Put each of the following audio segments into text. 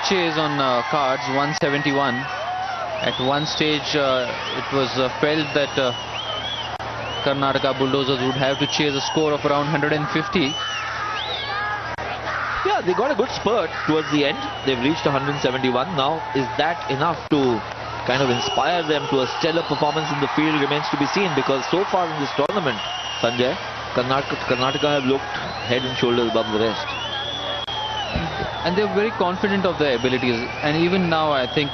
chase on cards, 171. At one stage, it was felt that Karnataka Bulldozers would have to chase a score of around 150. Yeah, they got a good spurt towards the end. They've reached 171. Now, is that enough to kind of inspire them to a stellar performance in the field remains to be seen, because so far in this tournament, Sanjay, Karnataka have looked head and shoulders above the rest. And they're very confident of their abilities. And even now, I think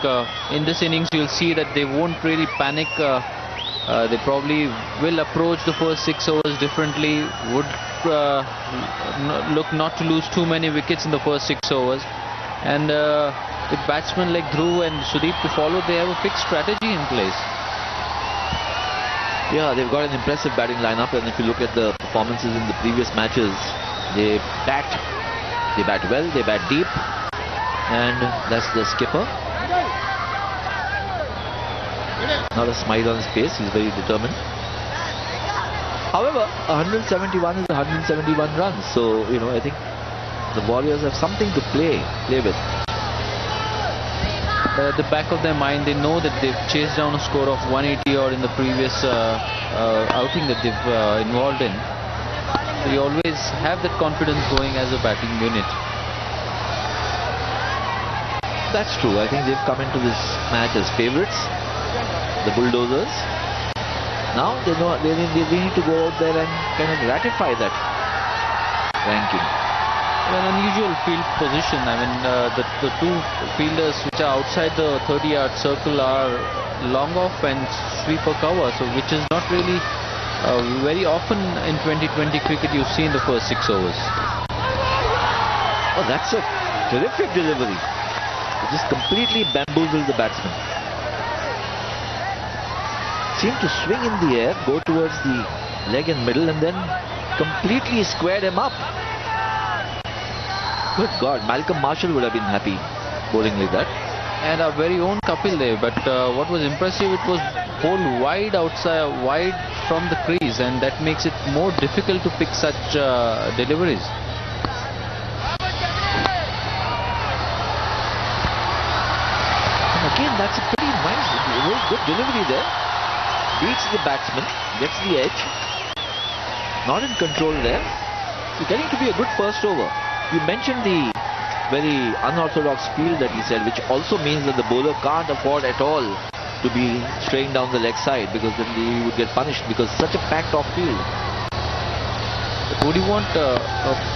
in this innings, you'll see that they won't really panic. They probably will approach the first 6 overs differently, would look not to lose too many wickets in the first 6 overs. And with batsmen like Dhruv and Sudeep to follow, they have a fixed strategy in place. Yeah, they've got an impressive batting lineup, and if you look at the performances in the previous matches, they bat well, they bat deep, and that's the skipper. Not a smile on his face, he's very determined. However, 171 is 171 runs, so you know, I think the Warriors have something to play with. At the back of their mind, they know that they've chased down a score of 180 or in the previous outing that they've involved in. So you always have that confidence going as a batting unit. That's true. I think they've come into this match as favourites, the Bulldozers. Now they know they need to go out there and kind of ratify that ranking. An unusual field position. I mean, the two fielders which are outside the 30-yard circle are long off and sweeper cover, so which is not really very often in 2020 cricket you see in the first 6 overs. Oh, that's a terrific delivery. It just completely bamboozled the batsman. Seemed to swing in the air, go towards the leg and middle, and then completely squared him up. Good God, Malcolm Marshall would have been happy bowling like that. And our very own Kapil there, but what was impressive, it was bowled wide outside, wide from the crease, and that makes it more difficult to pick such deliveries. And again, that's a pretty nice, very good delivery there. Beats the batsman, gets the edge. Not in control there. So getting to be a good first over. You mentioned the very unorthodox field that he said, which also means that the bowler can't afford at all to be straying down the leg side, because then he would get punished, because such a packed off field. But would you want a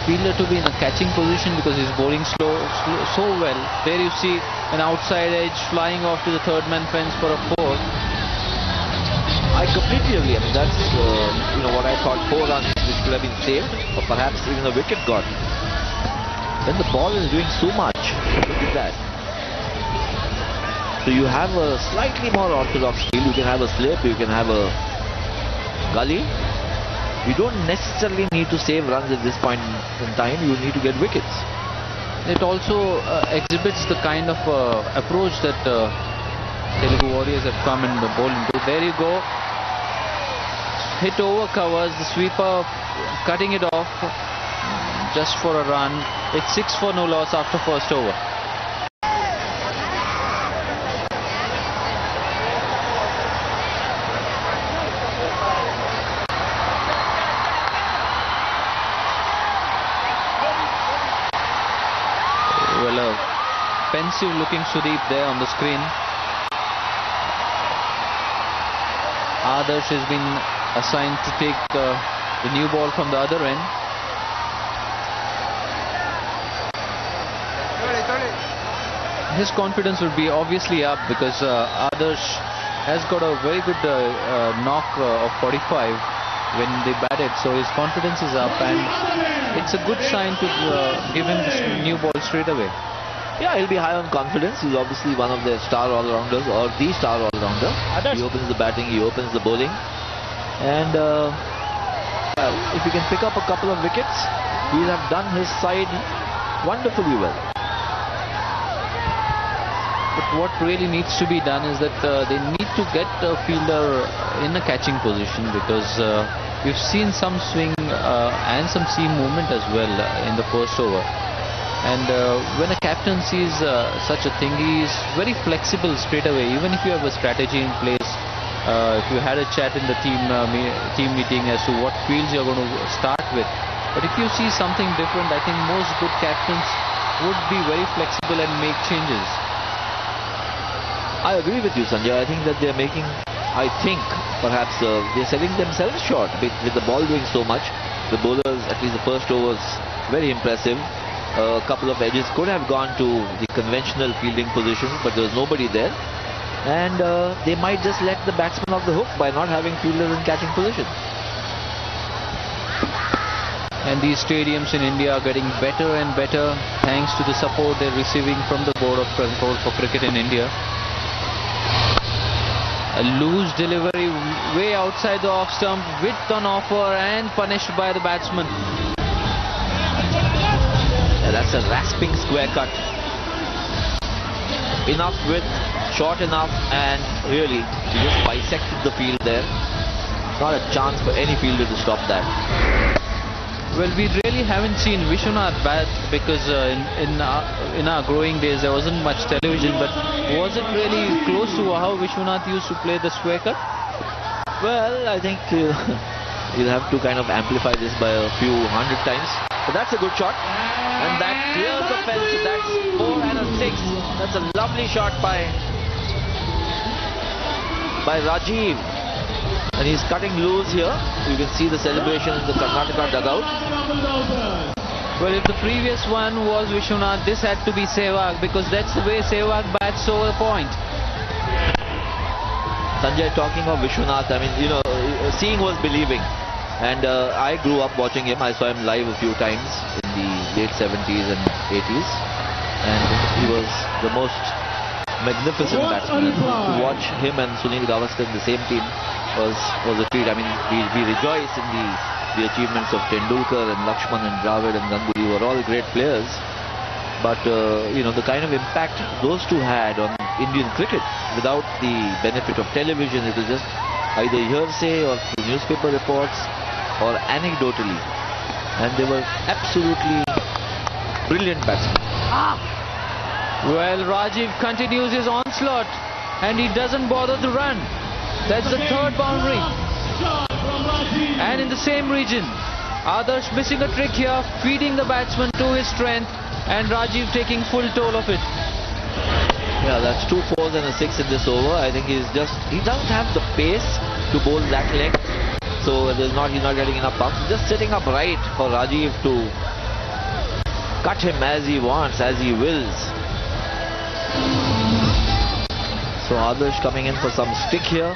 fielder to be in a catching position because he's bowling so well? There you see an outside edge flying off to the third man fence for a 4. I completely agree. I mean, that's you know what I thought, 4 runs which could have been saved, or perhaps even a wicket got. When the ball is doing so much, look at that. So you have a slightly more orthodox field. You can have a slip, you can have a gully. You don't necessarily need to save runs at this point in time. You need to get wickets. It also exhibits the kind of approach that Telugu Warriors have come and bowled into. There you go. Hit over covers, the sweeper cutting it off just for a run. It's 6 for no loss after first over. Well, a pensive looking Sudeep there on the screen. Adarsh has been assigned to take the new ball from the other end. His confidence will be obviously up, because Adarsh has got a very good knock of 45 when they batted, so his confidence is up, and it's a good sign to give him this new ball straight away. Yeah, he'll be high on confidence. He's obviously one of their star all-rounders, or the star all-rounder. He opens the batting, he opens the bowling, and if he can pick up a couple of wickets, he'll have done his side wonderfully well. But what really needs to be done is that they need to get a fielder in a catching position, because we've seen some swing and some seam movement as well in the first over. And when a captain sees such a thing, he is very flexible straight away. Even if you have a strategy in place, if you had a chat in the team meeting as to what fields you're going to start with. But if you see something different, I think most good captains would be very flexible and make changes. I agree with you, Sanjay. I think that they're making, perhaps they're selling themselves short with the ball doing so much. The bowlers, at least the first over, was very impressive. A couple of edges could have gone to the conventional fielding positions, but there was nobody there. And they might just let the batsman off the hook by not having fielders in catching position. And these stadiums in India are getting better and better thanks to the support they're receiving from the Board of Control for Cricket in India. A loose delivery way outside the off stump, width on offer and punished by the batsman. Yeah, that's a rasping square cut. Enough width, short enough, and really he just bisected the field there. Not a chance for any fielder to stop that. Well, we really haven't seen Vishnunath bat because in our growing days there wasn't much television, but was it really close to how Vishnunath used to play the square cut? Well, I think you'll have to kind of amplify this by a few hundred times. But that's a good shot. And that clears the fence. That's 4 and a 6. That's a lovely shot by Rajeev. And he's cutting loose here. You can see the celebration in the Karnataka dugout. Well, if the previous one was Vishnunath, this had to be Sehwag, because that's the way Sehwag bats over the point. Sanjay, talking of Vishnunath, I mean, you know, seeing was believing. And I grew up watching him. I saw him live a few times in the late 70s and 80s. And he was the most magnificent batsman. And to watch him and Sunil Gavaskar in the same team was a treat. I mean, we rejoice in the achievements of Tendulkar and Lakshman and Dravid and Ganguly, who were all great players. But, you know, the kind of impact those two had on Indian cricket without the benefit of television, it was just either hearsay or through newspaper reports or anecdotally. And they were absolutely brilliant batsmen. Well, Rajeev continues his onslaught and he doesn't bother to run. That's the third boundary. And in the same region, Adarsh missing a trick here, feeding the batsman to his strength, and Rajeev taking full toll of it. Yeah, that's 2 4s and a 6 in this over. I think he doesn't have the pace to bowl that length, so he's not getting enough pumps. Just sitting up right for Rajeev to cut him as he wants, as he wills. So Adarsh coming in for some stick here.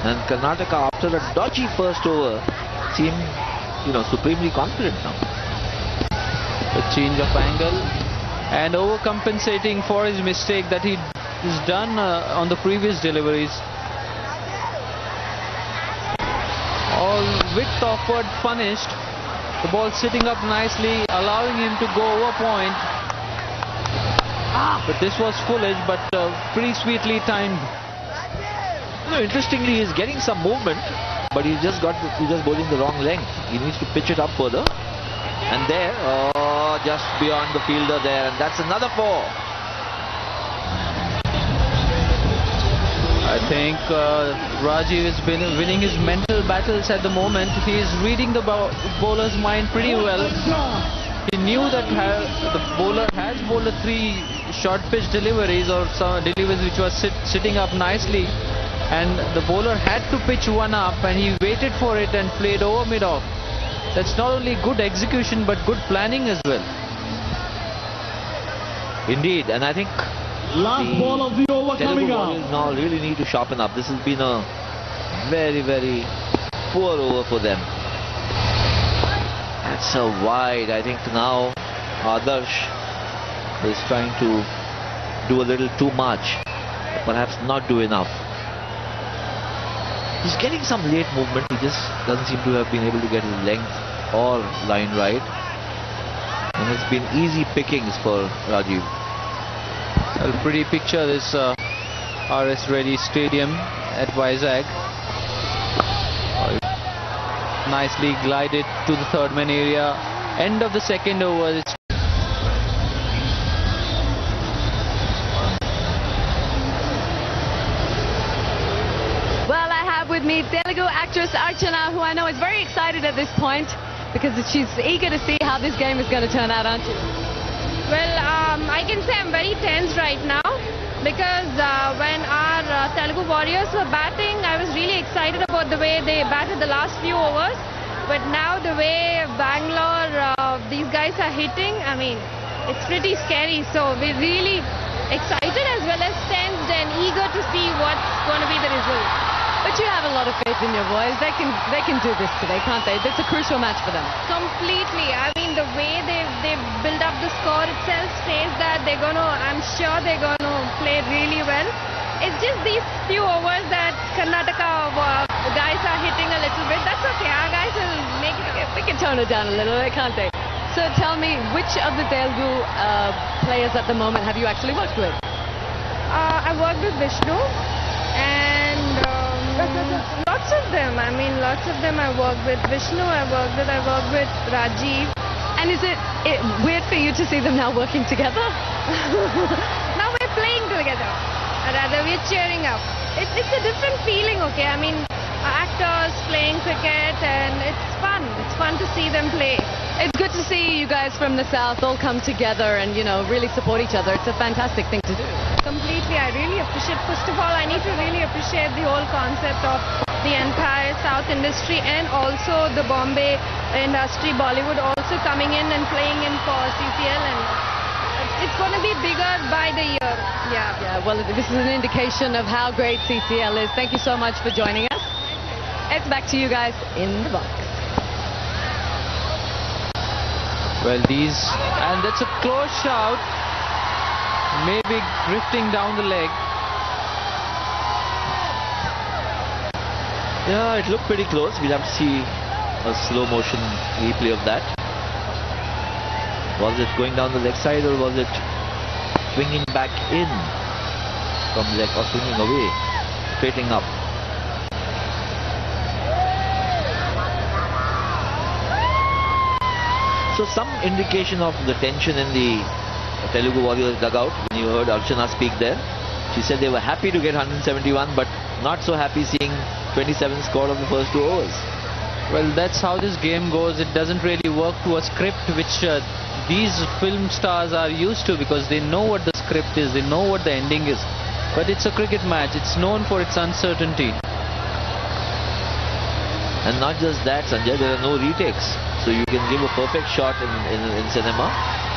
And Karnataka, after a dodgy first over, seem, you know, supremely confident now. A change of angle and overcompensating for his mistake that he has done on the previous deliveries. All width offered, punished. The ball sitting up nicely, allowing him to go over point. But this was foolish, but pretty sweetly timed. No, interestingly, he's getting some movement, but he's just bowling the wrong length. He needs to pitch it up further. And there, just beyond the fielder there, and that's another 4. I think Rajeev has been winning his mental battles at the moment. He is reading the bowler's mind pretty well. He knew that the bowler has bowled 3 short pitch deliveries, or some deliveries which was sitting up nicely, and the bowler had to pitch one up, and he waited for it and played over mid-off. That's not only good execution but good planning as well. Indeed, and I think last ball of the over coming up. Now really need to sharpen up. This has been a very, very poor over for them. That's a wide. I think now Adarsh is trying to do a little too much, perhaps not do enough. He's getting some late movement. He just doesn't seem to have been able to get his length or line right. And it's been easy pickings for Rajeev. Well, pretty picture this RS Reddy Stadium at Vizag. Nicely glided to the third man area. End of the second over. It's with me Telugu actress Archana, who I know is very excited at this point because she's eager to see how this game is going to turn out, aren't you? Well, I can say I'm very tense right now because when our Telugu Warriors were batting, I was really excited about the way they batted the last few overs. But now the way Bangalore, these guys are hitting, I mean, it's pretty scary. So we're really excited as well as tensed and eager to see what's going to be the result. But you have a lot of faith in your boys. They can do this today, can't they? It's a crucial match for them. Completely. I mean, the way they build up the score itself says that I'm sure they're going to play really well. It's just these few overs that Karnataka guys are hitting a little bit. That's okay. Our guys will make it. They can tone it down a little bit, can't they? So tell me, which of the Telugu players at the moment have you actually worked with? I worked with Vishnu and lots of them. I mean, lots of them I worked with. Vishnu I worked with Rajeev. And is it weird for you to see them now working together? Now we're playing together. Rather, we're cheering up. It's a different feeling, okay? I mean, actors playing cricket and it's fun. It's fun to see them play. It's good to see you guys from the south all come together and, you know, really support each other. It's a fantastic thing to do. Completely. I really appreciate, first of all, I need to really appreciate the whole concept of the entire South industry and also the Bombay industry, Bollywood also coming in and playing in for CCL, and it's going to be bigger by the year. Yeah, well, this is an indication of how great CCL is. Thank you so much for joining us. It's back to you guys in the box. Well, and that's a close shot, maybe drifting down the leg. Yeah, it looked pretty close. We'll have to see a slow motion replay of that. Was it going down the leg side or was it swinging back in from leg or swinging away, straightening up? So some indication of the tension in the Telugu Warriors dugout when you heard Archana speak there. She said they were happy to get 171 but not so happy seeing 27 scored on the first 2 overs. Well, that's how this game goes. It doesn't really work to a script which these film stars are used to because they know what the script is, they know what the ending is. But it's a cricket match. It's known for its uncertainty. And not just that, Sanjay, there are no retakes. So you can give a perfect shot in cinema,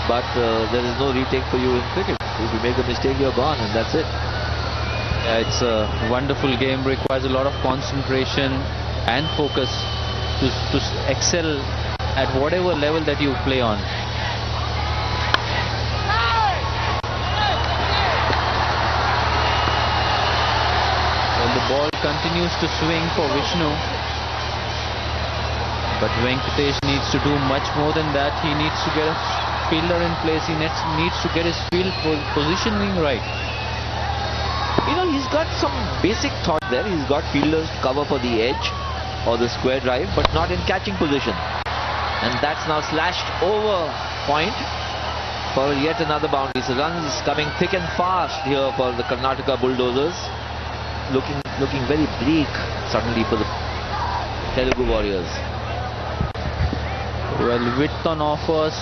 but there is no retake for you in cricket. If you make a mistake, you're gone, and that's it. Yeah, it's a wonderful game. Requires a lot of concentration and focus to excel at whatever level that you play on. Well, the ball continues to swing for Vishnu. But Venkatesh needs to do much more than that. He needs to get a fielder in place. He needs to get his field positioning right. You know, he's got some basic thought there. He's got fielders to cover for the edge or the square drive, but not in catching position. And that's now slashed over point for yet another boundary. So runs coming thick and fast here for the Karnataka Bulldozers. Looking very bleak suddenly for the Telugu Warriors. Well, width on offers,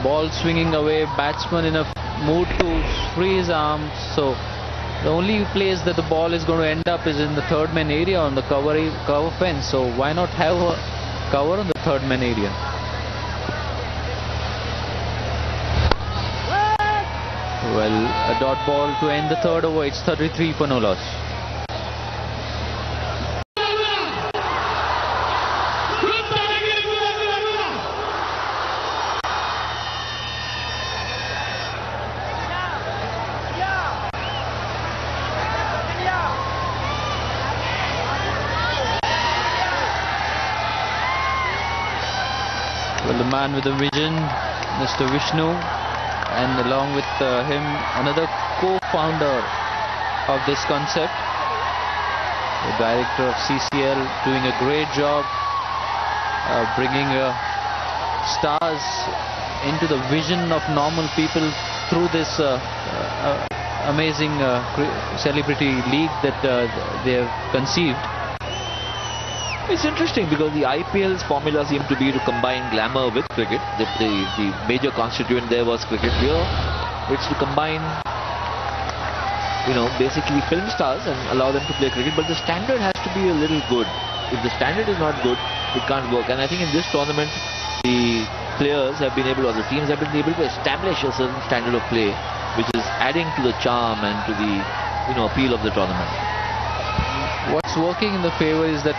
ball swinging away, batsman in a mood to free his arms. So the only place that the ball is going to end up is in the third man area on the cover fence. So why not have a cover on the third man area? Well, a dot ball to end the third over. It's 33 for no loss. Well, the man with the vision, Mr. Vishnu, and along with him, another co-founder of this concept, the director of CCL, doing a great job bringing stars into the vision of normal people through this amazing celebrity league that they have conceived. It's interesting because the IPL's formula seemed to be to combine glamour with cricket. The major constituent there was cricket. Here, it's to combine, basically film stars and allow them to play cricket. But the standard has to be a little good. If the standard is not good, it can't work. And I think in this tournament, the players have been able, or the teams have been able to establish a certain standard of play, which is adding to the charm and to the, appeal of the tournament. What's working in the favor is that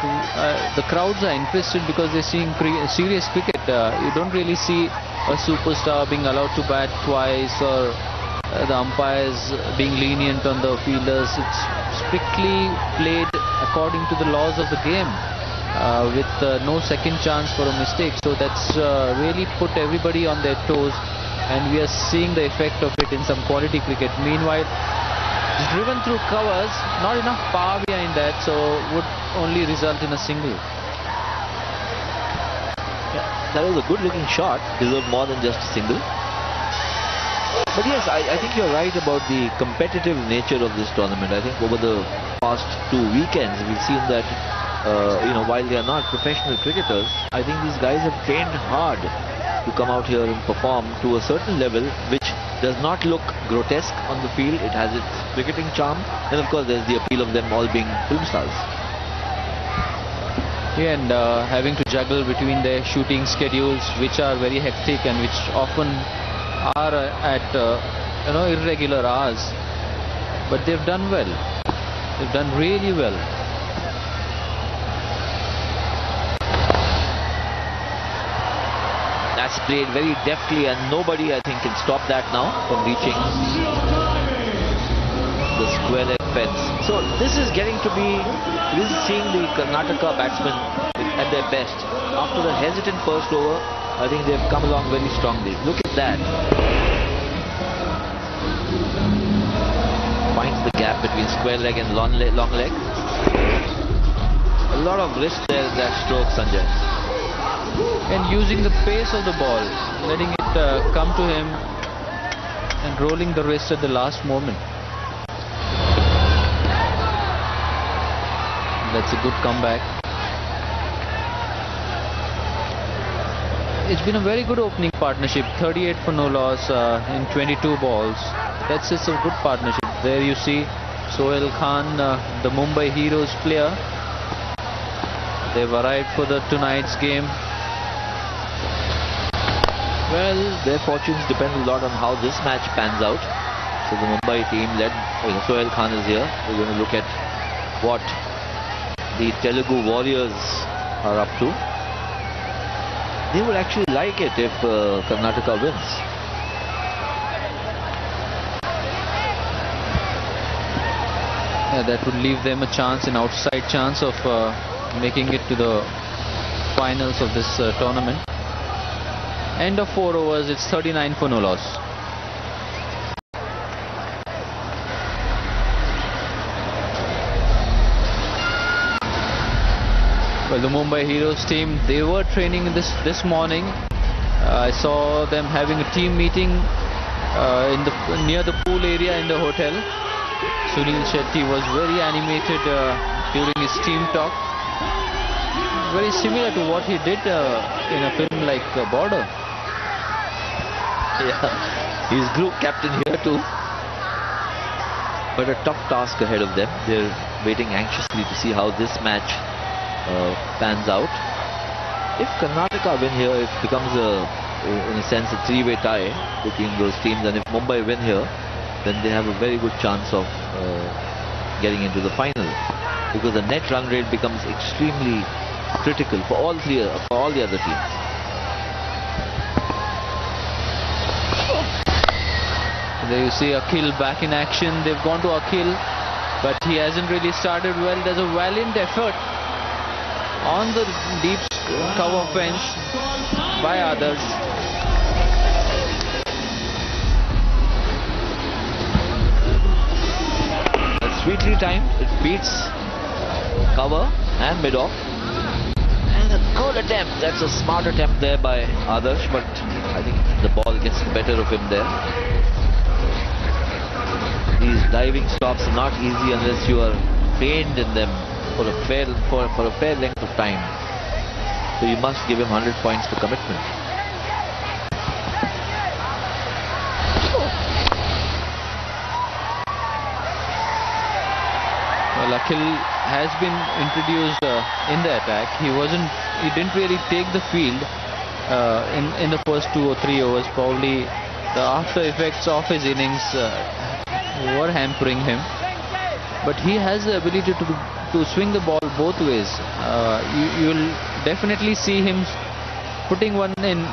the crowds are interested because they're seeing serious cricket. You don't really see a superstar being allowed to bat twice, or the umpires being lenient on the fielders. It's strictly played according to the laws of the game, with no second chance for a mistake. So that's really put everybody on their toes, and we are seeing the effect of it in some quality cricket. Meanwhile, driven through covers, not enough power behind that, so would only result in a single. Yeah, that was a good looking shot, deserved more than just a single. But yes, I think you're right about the competitive nature of this tournament. I think over the past 2 weekends, we've seen that, while they are not professional cricketers, I think these guys have trained hard to come out here and perform to a certain level, which does not look grotesque on the field. It has its cricketing charm, and of course there's the appeal of them all being film stars. Yeah, and having to juggle between their shooting schedules, which are very hectic and which often are at irregular hours, but they've done well. They've done really well. That's played very deftly, and nobody, I think, can stop that now from reaching the square leg fence. So this is seeing the Karnataka batsmen at their best. After the hesitant first over, I think they've come along very strongly. Look at that. Finds the gap between square leg and long leg. A lot of risk there in that stroke, Sanjay. And using the pace of the ball, letting it come to him and rolling the wrist at the last moment. That's a good comeback. It's been a very good opening partnership. 38 for no loss in 22 balls. That's just a good partnership. There you see Sohail Khan, the Mumbai Heroes player. They've arrived for tonight's game. Well, their fortunes depend a lot on how this match pans out. So the Mumbai team led, Sohail Khan is here. We're going to look at what the Telugu Warriors are up to. They would actually like it if Karnataka wins. Yeah, that would leave them a chance, an outside chance of making it to the finals of this tournament. End of 4 overs, it's 39 for no loss. Well, the Mumbai Heroes team, they were training this morning. I saw them having a team meeting near the pool area in the hotel. Sunil Shetty was very animated during his team talk. Very similar to what he did in a film like Border. Yeah, he's group captain here too. But a tough task ahead of them. They're waiting anxiously to see how this match pans out. If Karnataka win here, it becomes in a sense, a three-way tie between those teams. And if Mumbai win here, then they have a very good chance of getting into the final, because the net run rate becomes extremely critical for all the other teams. There you see Akhil back in action. They've gone to Akhil, but he hasn't really started well. There's a valiant effort on the deep cover fence by Adarsh. That's sweetly timed. It beats cover and mid-off. And a good attempt. That's a smart attempt there by Adarsh, but I think the ball gets the better of him there. These diving stops are not easy unless you are trained in them for a fair length of time. So you must give him 100 points for commitment. Well, Akhil has been introduced in the attack. He didn't really take the field in the first 2 or 3 overs. Probably the after effects of his innings were hampering him. But he has the ability to swing the ball both ways. You'll definitely see him putting one in.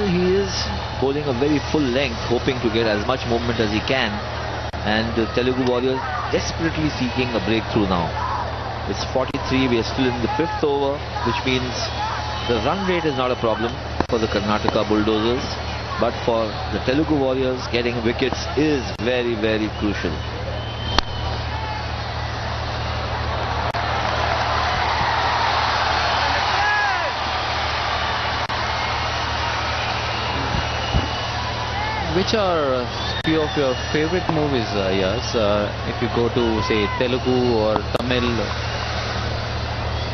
He is bowling a very full length, hoping to get as much movement as he can. And the Telugu Warriors desperately seeking a breakthrough now. It's 43, we are still in the 5th over, which means the run rate is not a problem for the Karnataka Bulldozers. But for the Telugu Warriors, getting wickets is very, very crucial. Which are few of your favorite movies, yes? If you go to, say, Telugu or Tamil?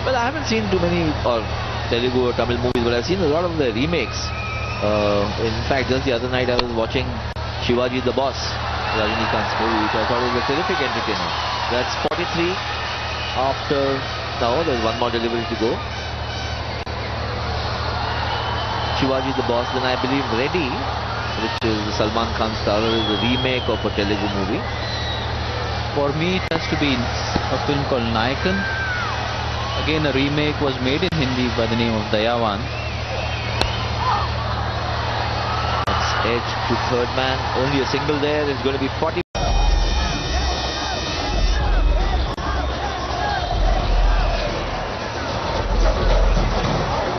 Well, I haven't seen too many Telugu or Tamil movies, but I've seen a lot of the remakes. In fact, just the other night I was watching Shivaji the Boss, Rajinikanth's movie, which I thought was a terrific entertainer. That's 43 after now. There's one more delivery to go. Shivaji the Boss, then I believe Ready, which is Salman Khan star, is a remake of a Telugu movie. For me, it has to be a film called Nayakan. Again, a remake was made in Hindi by the name of Dayavan. That's edge to third man. Only a single there. It's going to be 40.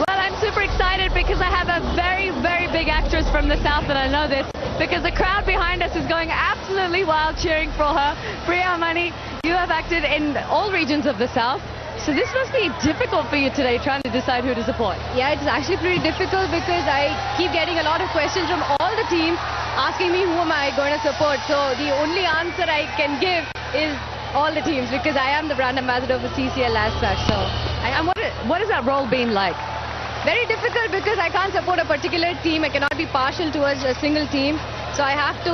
Well, I'm super excited because I have a very, very big actress from the South, and I know this because the crowd behind us is going absolutely wild cheering for her. Priyamani, you have acted in all regions of the South. So this must be difficult for you today, trying to decide who to support. Yeah, it's actually pretty difficult because I keep getting a lot of questions from all the teams asking me who am I going to support. So the only answer I can give is all the teams because I am the brand ambassador for CCL as such. So, And what has that role been like? very difficult because I can't support a particular team. I cannot be partial towards a single team. So I have to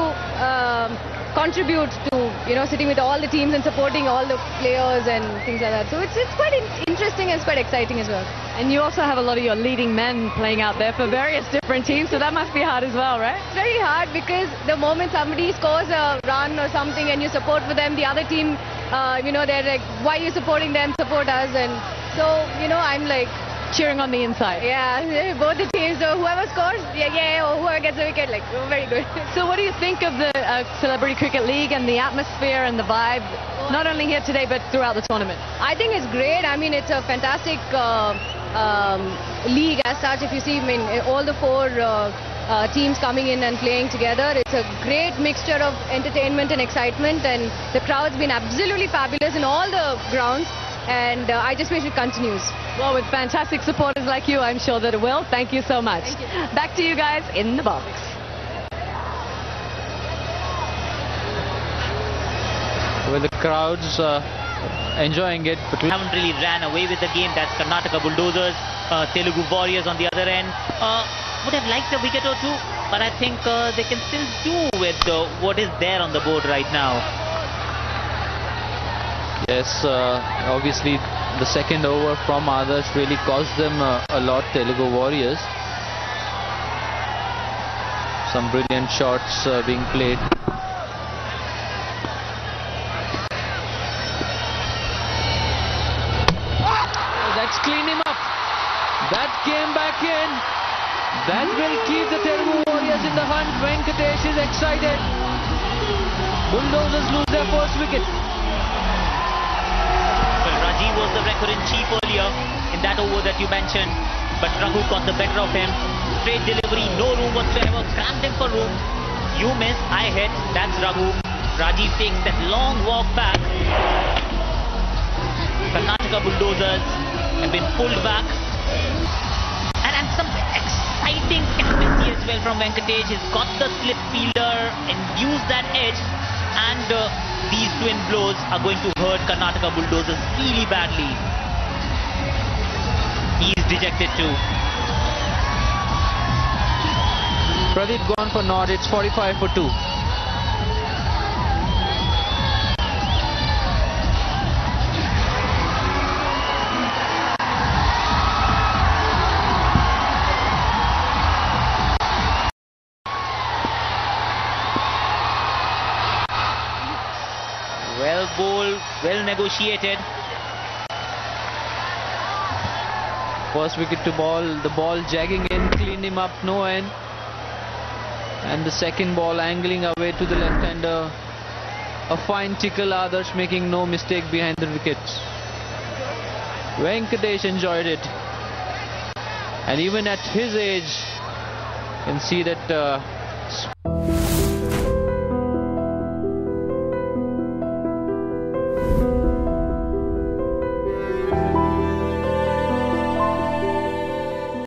contribute to, sitting with all the teams and supporting all the players and things like that. So it's quite interesting and it's quite exciting as well. And you also have a lot of your leading men playing out there for various different teams, so that must be hard as well, right? It's very hard because the moment somebody scores a run or something and you support for them, the other team, they're like, why are you supporting them? Support us. And so, I'm like, cheering on the inside. yeah, both the teams. So whoever scores, yeah, or whoever gets the wicket, like, very good. So what do you think of the Celebrity Cricket League and the atmosphere and the vibe, not only here today but throughout the tournament? I think it's great. I mean, it's a fantastic league as such. If you see, all the four teams coming in and playing together, it's a great mixture of entertainment and excitement, and the crowd's been absolutely fabulous in all the grounds, and I just wish it continues. Well, with fantastic supporters like you, I'm sure that it will. Thank you so much. Thank you. Back to you guys in the box. Well, the crowd's enjoying it. But haven't really ran away with the game. That's Karnataka Bulldozers, Telugu Warriors on the other end. Would have liked a wicket or two, but I think they can still do with what is there on the board right now. yes, obviously the second over from Adarsh really cost them a lot, Telugu Warriors. Some brilliant shots being played. That's cleaned him up. That came back in. That will keep the Telugu Warriors in the hunt. Venkatesh is excited. Bulldozers lose their first wicket. Well, Rajeev was the record-in-chief earlier in that over that you mentioned, but Raghu got the better of him. Straight delivery, no room whatsoever, cramped him for room. You miss, I hit, that's Raghu. Rajeev takes that long walk back. Karnataka Bulldozers have been pulled back. And some exciting captaincy as well from Venkatesh. He's got the slip fielder and used that edge and these twin blows are going to hurt Karnataka Bulldozers really badly. He's dejected too. Pradeep gone for naught. It's 45 for 2. Well bowled, well negotiated. First wicket to ball. The ball jagging in, cleaned him up, no end. And the second ball angling away to the left-hander. A fine tickle, Adarsh making no mistake behind the wicket. Venkatesh enjoyed it. And even at his age, you can see that